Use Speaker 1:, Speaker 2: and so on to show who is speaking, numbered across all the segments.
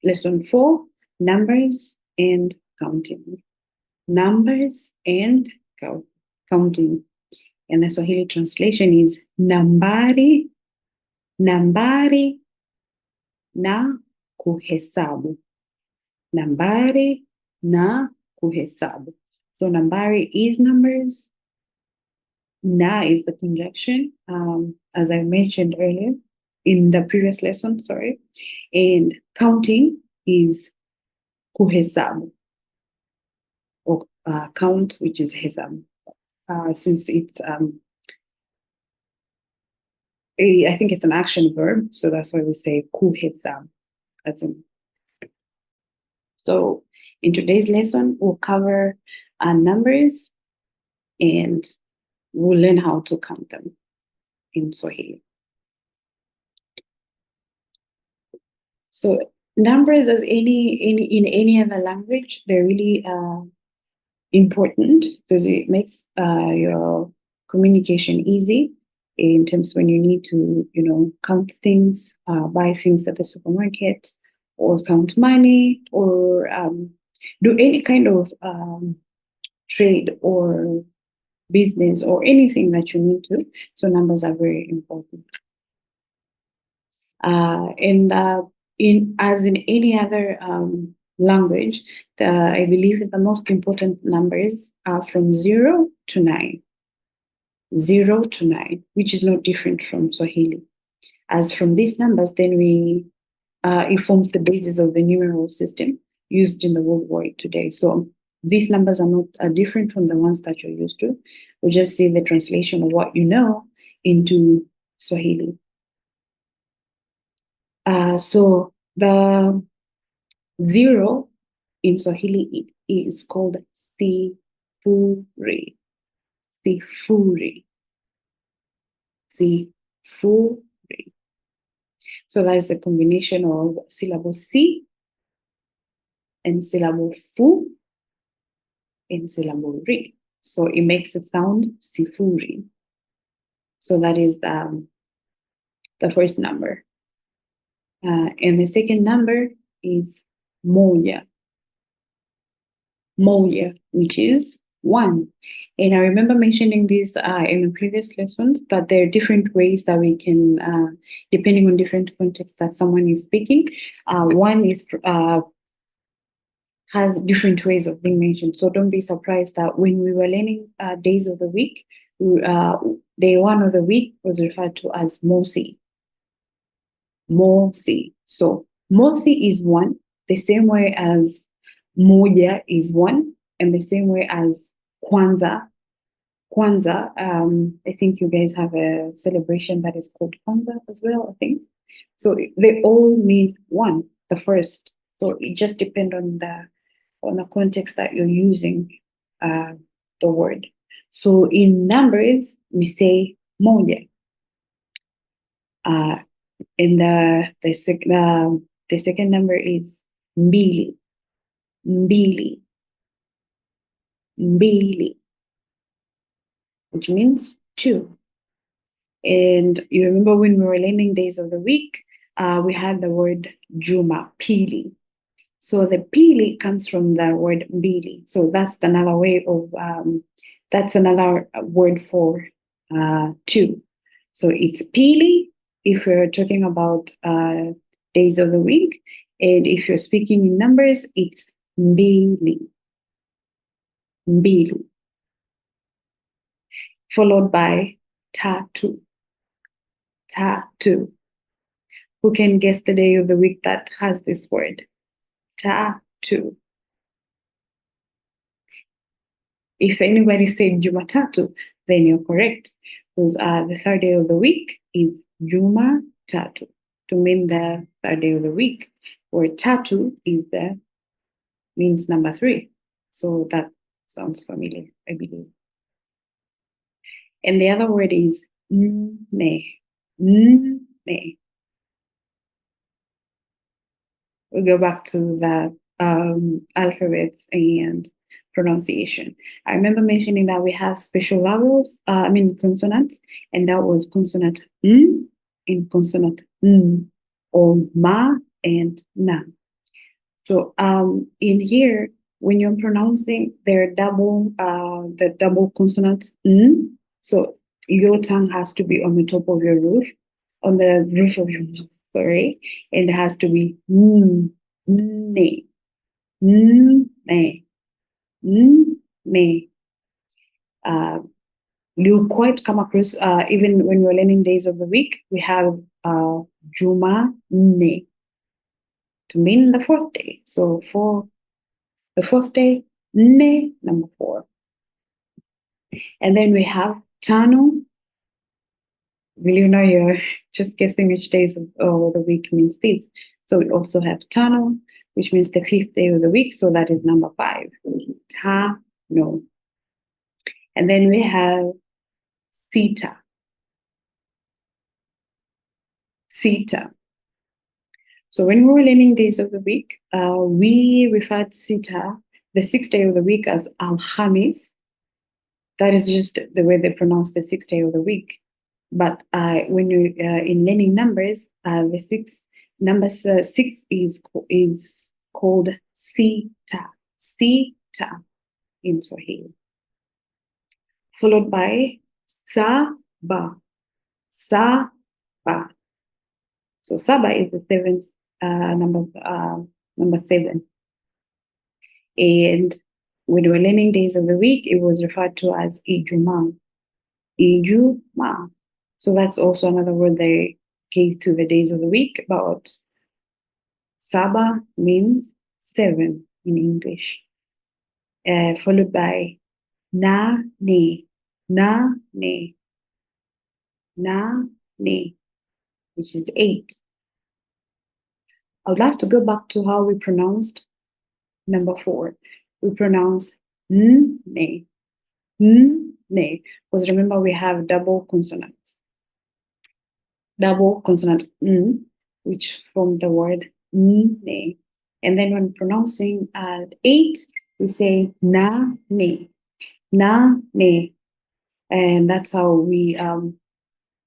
Speaker 1: Lesson 4, numbers and counting. Numbers and counting. And the Swahili translation is nambari, nambari na kuhesabu. Nambari na kuhesabu. So nambari is numbers. Na is the conjunction, as I mentioned earlier in the previous lesson, sorry. And counting is kuhesabu, or count, which is hesabu. Since it's, I think it's an action verb, so that's why we say kuhesabu. So in today's lesson, we'll cover numbers and we'll learn how to count them in Swahili. So numbers, as in any other language, they're really important because it makes your communication easy in terms when you need to, count things, buy things at the supermarket, or count money, or do any kind of trade or business or anything that you need to. So numbers are very important. And as in any other language, I believe the most important numbers are from 0 to 9. 0 to 9, which is not different from Swahili. As from these numbers, then it forms the basis of the numeral system used in the world wide today. So these numbers are not different from the ones that you're used to. We just see the translation of what you know into Swahili. So the 0 in Swahili is called sifuri. Sifuri. Sifuri. So that is a combination of syllable si and syllable fu and syllable ri. So it makes it sound sifuri. So that is the first number. And the second number is moja. Moja, which is 1. And I remember mentioning this in the previous lessons, that there are different ways that we can, depending on different contexts that someone is speaking, one is has different ways of being mentioned. So don't be surprised that when we were learning days of the week, day 1 of the week was referred to as Mosi. Mosi. So Mosi is 1, the same way as moja is 1, and the same way as Kwanza. Kwanza, I think you guys have a celebration that is called Kwanza as well, I think. So they all mean 1, the first. So it just depends on the context that you're using the word. So in numbers, we say moja. And the second number is mbili. Mbili. Mbili, which means 2. And you remember when we were learning days of the week, we had the word Juma, pili. So the pili comes from the word mbili. So that's another way of, that's another word for 2. So it's pili if you're talking about days of the week. And if you're speaking in numbers, it's mbili. Mbili. Followed by tatu. Tatu. Who can guess the day of the week that has this word? Tatu. If anybody said Jumatatu, then you're correct. Because the third day of the week is Jumatatu, to mean the third day of the week. Or tatu is means number 3. So that sounds familiar, I believe. And the other word is ne. Ne. We'll go back to the alphabets and pronunciation. I remember mentioning that we have special vowels, consonants, and that was consonant and consonant or ma and na. So in here, when you're pronouncing the double consonant n, so your tongue has to be on the top of your roof, on the roof of your mouth, sorry, and it has to be ne, ne, ne. You quite come across, even when we're learning days of the week, we have Juma ne to mean the fourth day. So for the fourth day, ne, number 4. And then we have Tano. Will you know you're just guessing which days of the week means this? So we also have Tano, which means the 5th day of the week. So that is number 5. Ta, no. And then we have Sita. Sita. So when we were learning days of the week, we referred Sita, the 6th day of the week, as Alhamis. That is just the way they pronounce the 6th day of the week. But when you're in learning numbers, number 6 is called Sita. Sita in Swahili. Followed by Saba. Saba. So Saba is the 7th number 7. And when we were learning days of the week, it was referred to as Ijuma. Ijuma. So that's also another word they gave to the days of the week, but Saba means 7 in English. Followed by Na Ne. Na Ne. Na Ne, which is 8. I would like to go back to how we pronounced number 4. We pronounce Ne. Ne. Because remember, we have double consonants. Double consonant n, which from the word ne. And then when pronouncing 8, we say na ne. Na ne. And that's how we learned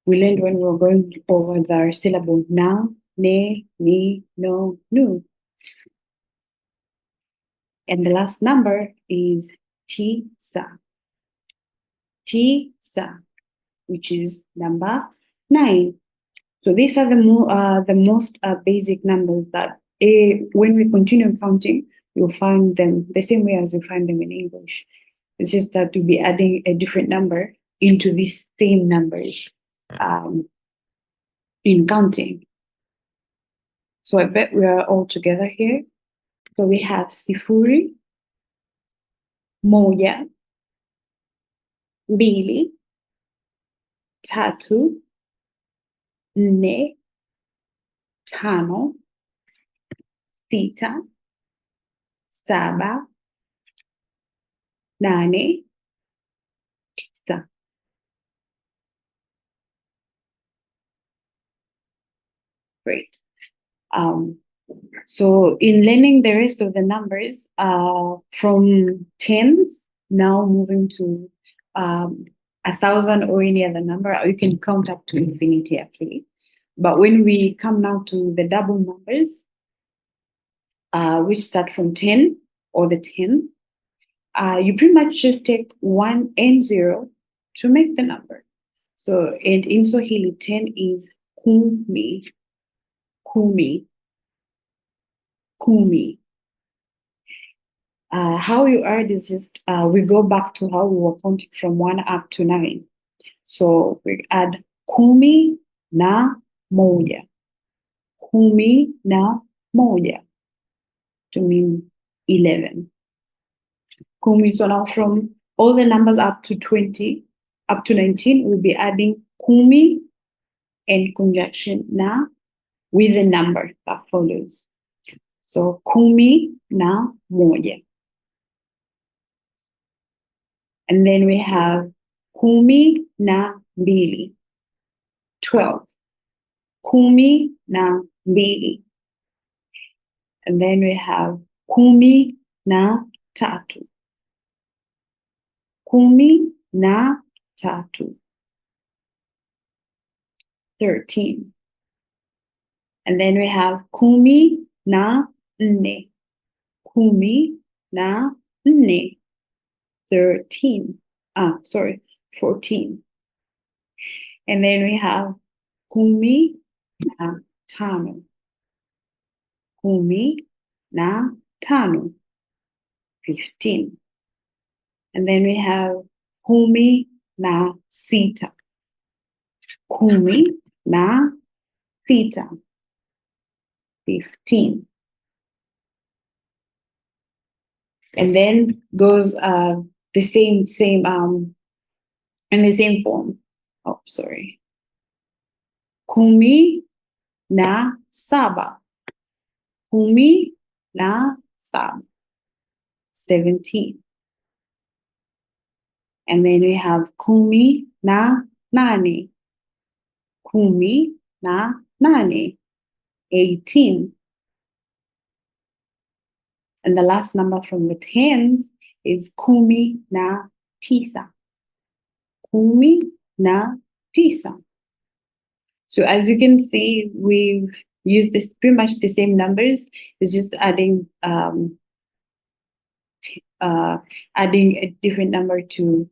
Speaker 1: when we were going over the syllable na, ne, ni, no, nu. And the last number is tisa. Tisa, which is number 9. So these are the most basic numbers that when we continue counting, you'll find them the same way as you find them in English. It's just that you'll be adding a different number into these same numbers in counting. So I bet we are all together here. So we have sifuri, moja, mbili, tatu, nne, tano, sita, saba, nane, tisa. Great. So in learning the rest of the numbers, from tens, now moving to 1,000 or any other number, you can count up to infinity actually. But when we come now to the double numbers, which start from 10 or the 10, you pretty much just take 1 and 0 to make the number. So, and in Swahili, 10 is kumi, kumi, kumi. How you add is just, we go back to how we were counting from 1 up to 9. So we add kumi na moja. Kumi na moja to mean 11. Kumi, so now from all the numbers up to 20, up to 19, we'll be adding kumi and conjunction na with the number that follows. So kumi na moja. And then we have kumi na mbili, 12. Kumi na mbili. And then we have kumi na tatu. Kumi na tatu. 13. And then we have kumi na nne. kumi na nne. 13. 14. And then we have kumi na tano. Kumi na tano. 15. And then we have kumi na sita. Kumi na sita. 15. And then goes the same in the same form. Oh, sorry. Kumi na saba. Kumi na saba. 17. And then we have kumi na nane. Kumi na nane. 18. And the last number from the tens is kumi na tisa. Kumi na tisa. So as you can see, we've used this pretty much the same numbers. It's just adding adding a different number to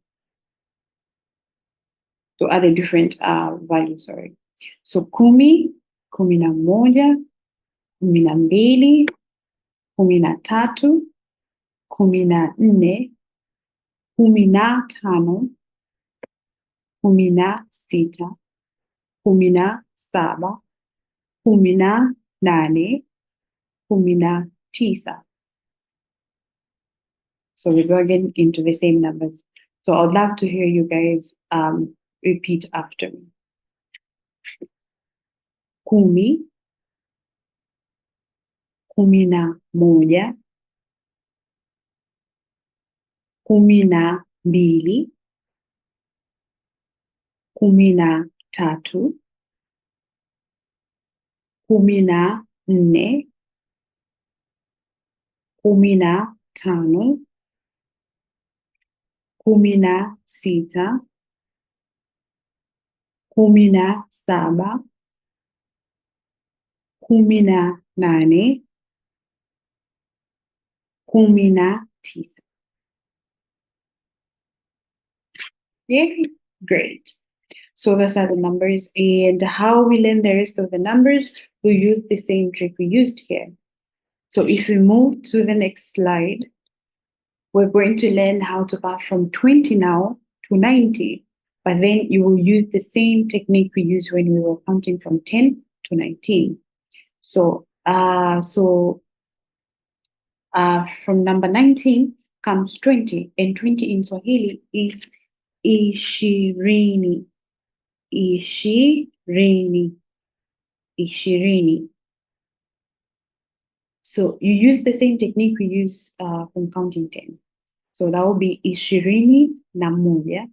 Speaker 1: add a different value. Sorry. So kumi, kumi na moja, kumi na mbili, kumi na tatu, kumi na nne, kumi na tano, kumi na sita, kumi na saba, kumi na nane, kumi na tisa. So we go again into the same numbers. So I'd love to hear you guys repeat after me. Kumi, kumi na moja, kumi na mbili, kumi na tatu, kumi na nne, kumi na tano, kumi na sita, kumi na saba, kumi na nane, kumi na tisa. Yeah, great. So those are the numbers, and how we learn the rest of the numbers, we use the same trick we used here. So if we move to the next slide, we're going to learn how to pass from 20 now to 90, but then you will use the same technique we used when we were counting from 10 to 19. So, from number 19 comes 20, and 20 in Swahili is ishirini. Ishirini. Ishirini. So you use the same technique we use from counting 10. So that will be ishirini na moja,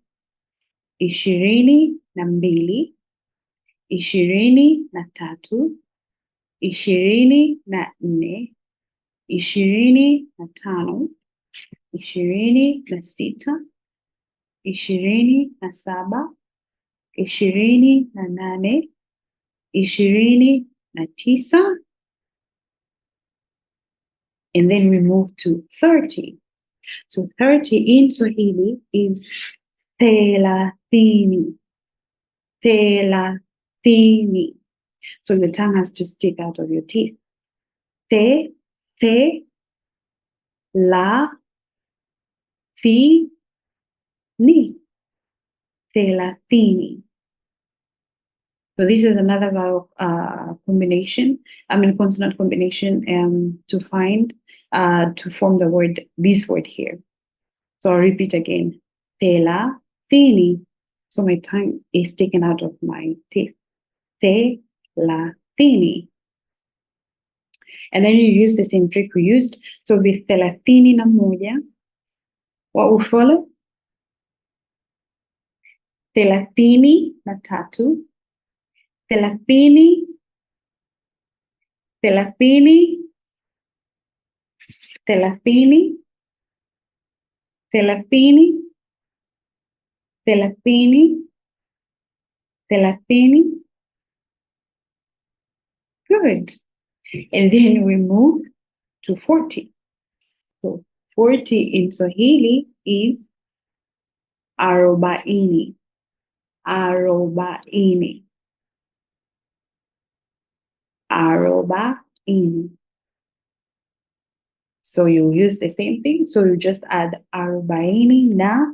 Speaker 1: ishirini na mbili, ishirini na tatu, ishirini na nne, ishirini na tano, ishirini na sita, ishirini na saba, ishirini na nane, ishirini na tisa, and then we move to 30. So 30 in Swahili is thelathini. Thelathini. So the tongue has to stick out of your teeth. La, thi, ni. Thelathini. So this is another vowel combination, consonant combination to form the word, this word here. So I'll repeat again. Thelathini. So my tongue is taken out of my teeth. Thelathini. And then you use the same trick we used. So with thelathini na moja, what will follow? Thelathini na tatu, thelathini, thelathini, thelathini, thelathini, thelathini, thelathini. Good. And then we move to 40. So 40 in Swahili is arobaini. Arobaini. Arobaini. So you use the same thing. So you just add arobaini na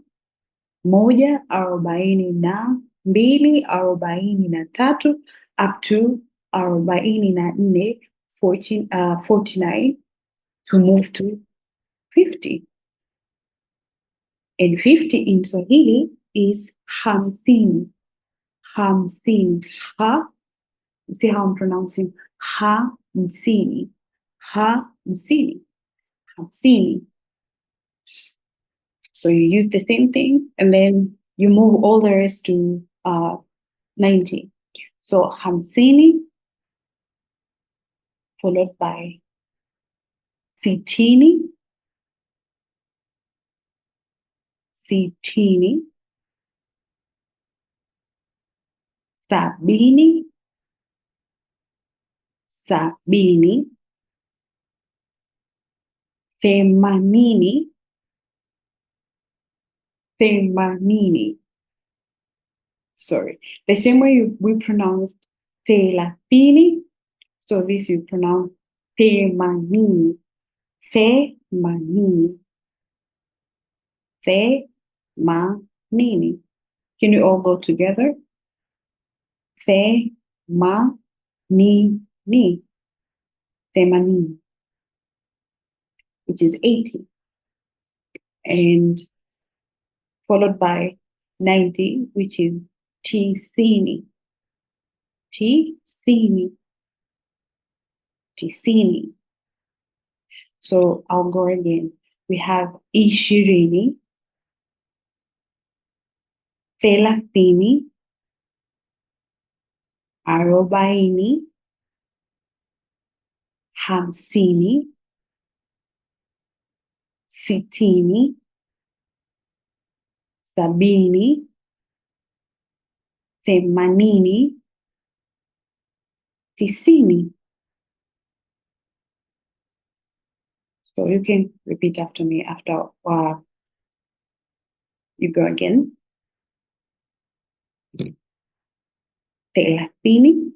Speaker 1: moja, arobaini na mbili, arobaini na tatu, up to arobaini na nne, 49, to move to 50. And 50 in Swahili is hamsini. Hamsini. Ha. See how I'm pronouncing hamsini. Hamsini. Hamsini. So you use the same thing and then you move all the rest to 90. So hamsini followed by sitini. Sitini. Sabini. Sabini. Themanini. Themanini. Sorry. The same way we pronounced thelathini. So this you pronounce themanini. Themanini. Themanini. Can you all go together? Themanini. Themanini. Which is 80. And followed by 90, which is tisini. Tisini. Tisini. So I'll go again. We have ishirini, thelathini, arobaini, hamsini, sitini, sabini, themanini, tisini. So you can repeat after me after you go again. Thelathini,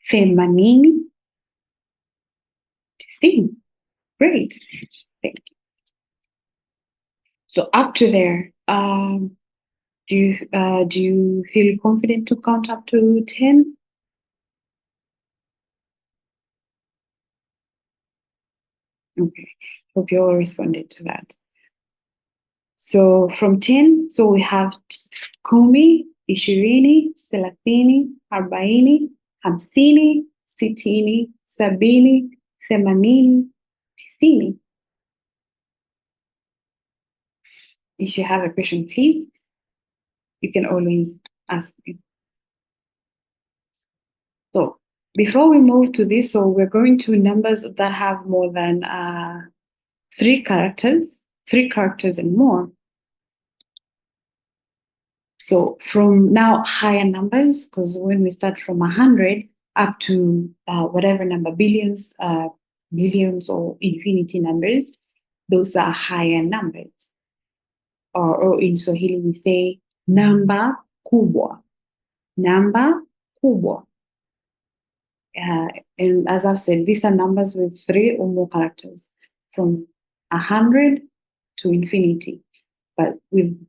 Speaker 1: themanini, tisini. Great. Thank you. So up to there, do you feel confident to count up to 10? Okay, hope you all responded to that. So from 10, so we have kumi, ishirini, thelathini, arobaini, hamsini, sitini, sabini, themanini, tisini. If you have a question, please, you can always ask me. So before we move to this, so we're going to numbers that have more than 3 characters and more. So from now, higher numbers, because when we start from 100 up to whatever number, billions or infinity numbers, those are higher numbers. Or in Swahili, we say namba kubwa. Namba kubwa. And as I've said, these are numbers with 3 or more characters, from 100 to infinity. But with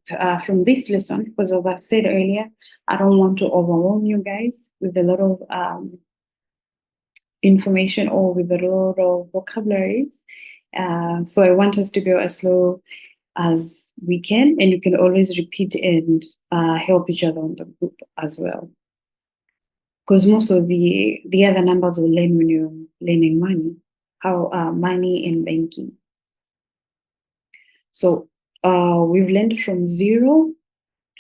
Speaker 1: from this lesson, because as I've said earlier, I don't want to overwhelm you guys with a lot of information or with a lot of vocabularies. So I want us to go as slow as we can, and you can always repeat and help each other on the group as well. Because most of the other numbers will learn when you're learning money, how money and banking. So we've learned from 0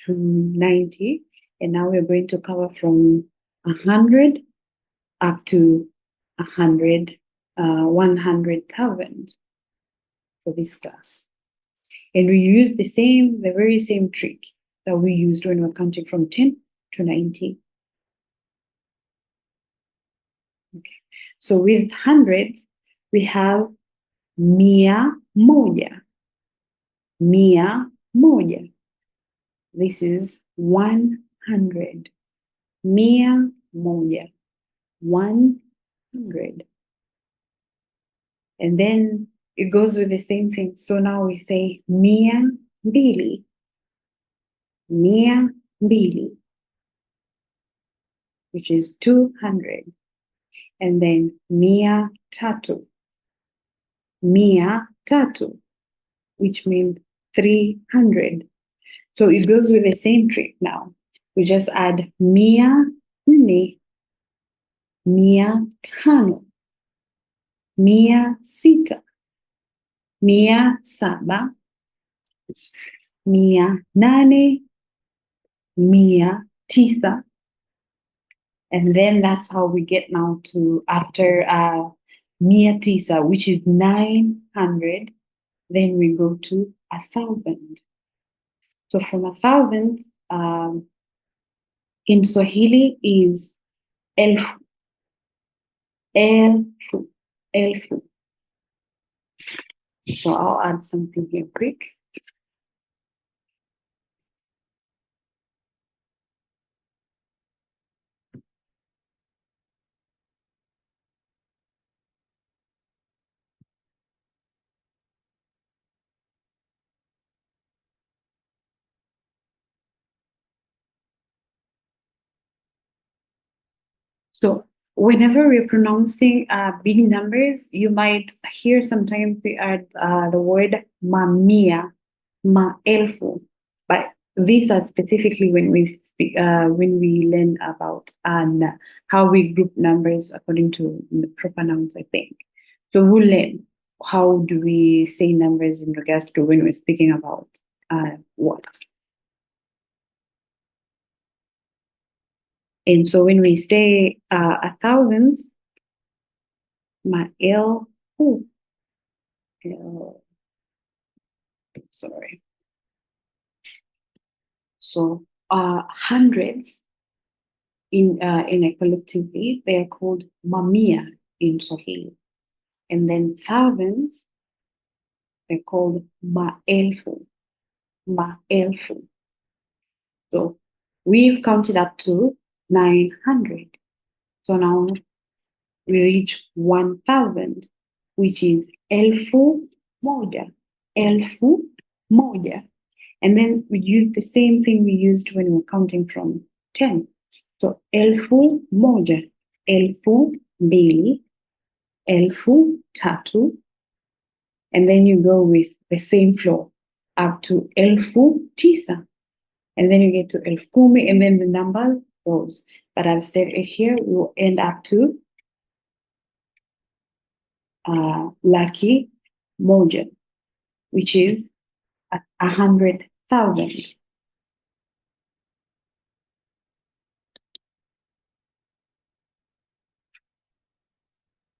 Speaker 1: to 90, and now we're going to cover from 100 up to 100,000 for this class. And we use the very same trick that we used when we're counting from 10 to 90. So with hundreds, we have mia moja. Mia moja. This is 100. Mia moja. 100. And then it goes with the same thing. So now we say mia mbili. Mia mbili, which is 200. And then mia tatu. Mia tatu, which means 300. So it goes with the same trick now. We just add mia nne, mia tano, mia sita, mia saba, mia nane, mia tisa. And then that's how we get now to after mia tisa, which is 900. Then we go to 1,000. So from 1,000, in Swahili is elfu. Elfu. Elfu. So I'll add something here quick. So whenever we're pronouncing big numbers, you might hear sometimes we add the word mamia, maelfu. But these are specifically when we speak, when we learn about how we group numbers according to the proper nouns, I think. So we'll learn how do we say numbers in regards to when we're speaking about what. And so when we say 1,000, maelfu, sorry. So hundreds in a collectively, they are called mamia in Swahili. And then thousands, they're called maelfu. Maelfu. So we've counted up to 900. So now we reach 1,000, which is elfu moja. Elfu moja. And then we use the same thing we used when we were counting from 10. So elfu moja, elfu mbili, elfu tatu, and then you go with the same flow up to elfu tisa, and then you get to elfu kumi, and then the number goes. But I've said it here, we will end up to laki moja, which is 100,000.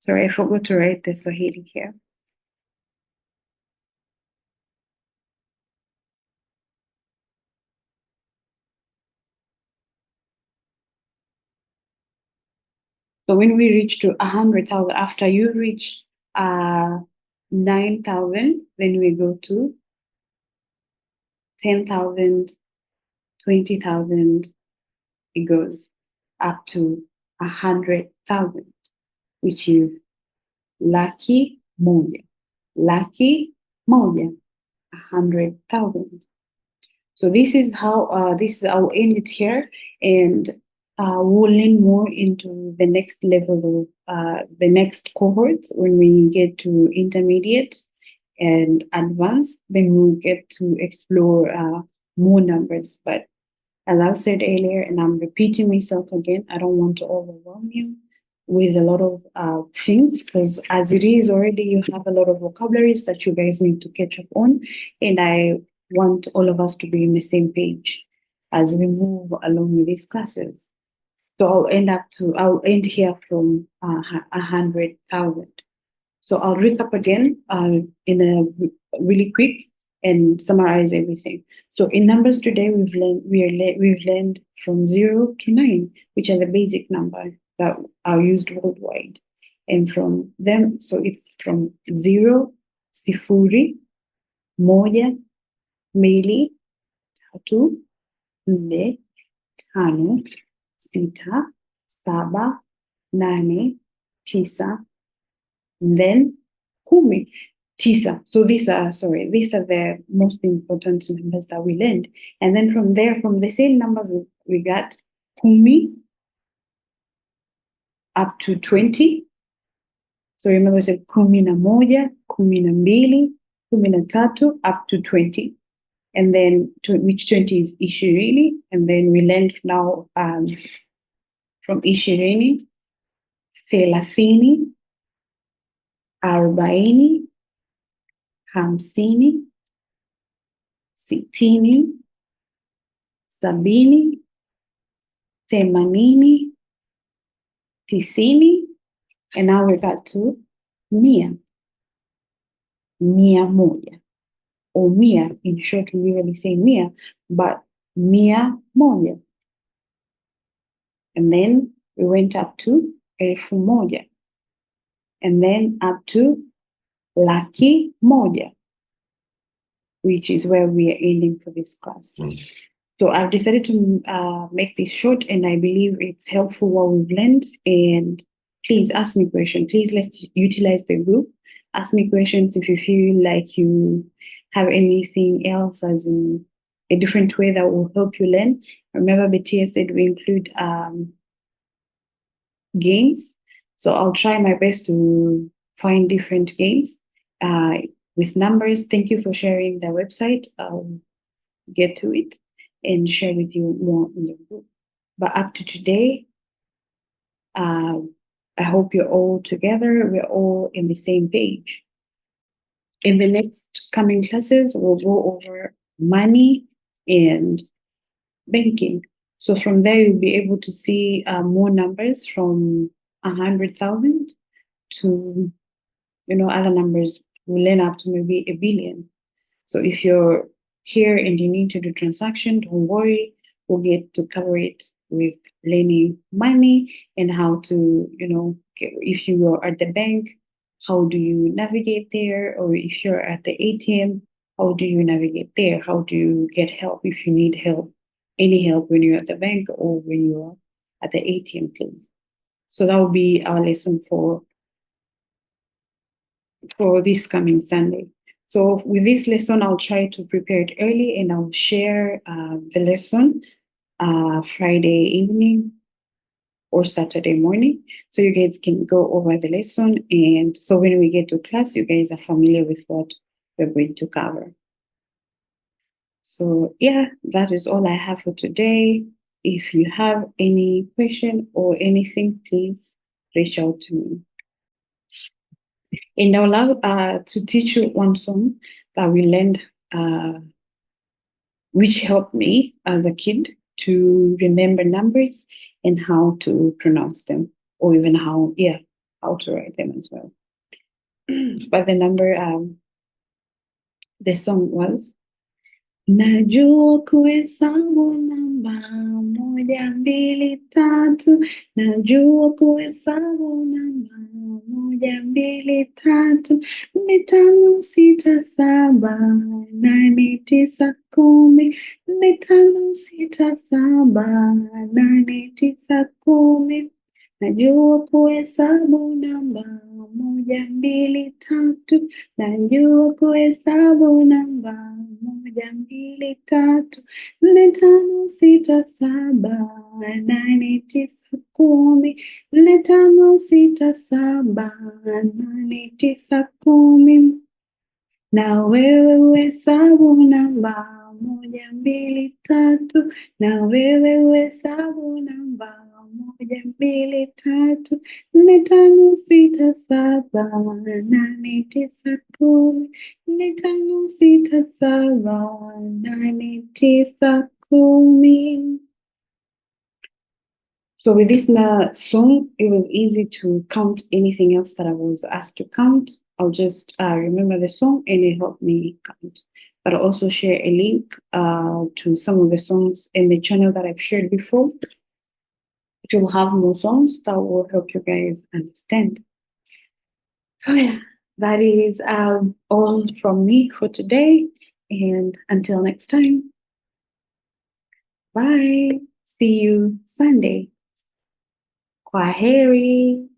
Speaker 1: Sorry, I forgot to write the Swahili here. So when we reach to 100,000, after you reach 9,000, then we go to 10,000, 20,000. It goes up to 100,000, which is laki moja. Laki moja, 100,000. So this is how I'll end it here, and we'll learn more into the next level of the next cohort when we get to intermediate and advanced. Then we'll get to explore more numbers. But as I've said earlier, and I'm repeating myself again, I don't want to overwhelm you with a lot of things, because as it is already, you have a lot of vocabularies that you guys need to catch up on, and I want all of us to be on the same page as we move along with these classes. So I'll end here from 100,000. So I'll recap again in a really quick and summarize everything. So in numbers today, we've learned from 0 to 9, which are the basic numbers that are used worldwide. And from them, so it's from 0, sifuri, moja, mbili, tatu, nne, tano, sita, saba, nane, tisa, and then kumi. Tisa. So these are the most important numbers that we learned. And then from there, from the same numbers, we got kumi up to 20. So remember, I said kumi na moja, kumi na mbili, kumi na tatu, up to 20. And then which 20 is ishirini. And then we learned now from ishirini, thelathini, arobaini, hamsini, sitini, sabini, themanini, tisini, and now we got to mia, mia moja, or mia. In short, we usually say mia, but mia moja. And then we went up to elfu moja, and then up to laki moja, which is where we are ending for this class. So I've decided to make this short, and I believe it's helpful what we've learned. And please ask me questions. Please, let's utilize the group. Ask me questions if you feel like you have anything else as in a different way that will help you learn. Remember, Bettia said we include games. So I'll try my best to find different games with numbers. Thank you for sharing the website. I'll get to it and share with you more in the group. But up to today, I hope you're all together. We're all in the same page. In the next coming classes, we'll go over money and banking. So from there, you'll be able to see more numbers from 100,000 to, other numbers will learn up to maybe 1 billion. So if you're here and you need to do transaction, don't worry. We'll get to cover it with learning money and how to, if you are at the bank, how do you navigate there? Or if you're at the ATM, how do you navigate there? How do you get help if you need help? Any help when you're at the bank or when you're at the ATM, please. So that will be our lesson for this coming Sunday. So with this lesson, I'll try to prepare it early and I'll share the lesson Friday evening or Saturday morning. So you guys can go over the lesson. And so when we get to class, you guys are familiar with what we're going to cover. So yeah, that is all I have for today. If you have any question or anything, please reach out to me. And I would love to teach you one song that we learned, which helped me as a kid to remember numbers and how to pronounce them, or even how to write them as well. But the song was, najua kuhesabu namba, moja, mbili, tatu. Najua kuhesabu namba, moja, mbili, tatu. 4, 5, 6, 7, 8, 9, 10. 4, 5, 6, 7, 8, 9, 10. Najua kuhesabu namba, moja, mbili, tatu. Najua kuhesabu namba, moja, mbili, tatu. 4, 5, 6, 7, 8, 9, 10. 4, 5, 6, 7, 8, 9, 10. Na wewe uhesabu namba, moja, mbili, tatu. Na wewe uhesabu namba, moja, mbili, tatu. 4, 5, 6, 7, 8, 9, 10. 4, 5, 6, 7, 8, 9, 10. So with this song, it was easy to count anything else that I was asked to count. I'll just remember the song and it helped me count. But I'll also share a link to some of the songs in the channel that I've shared before, which will have more songs that will help you guys understand. So yeah, that is all from me for today. And until next time, bye. See you Sunday. Kwaheri.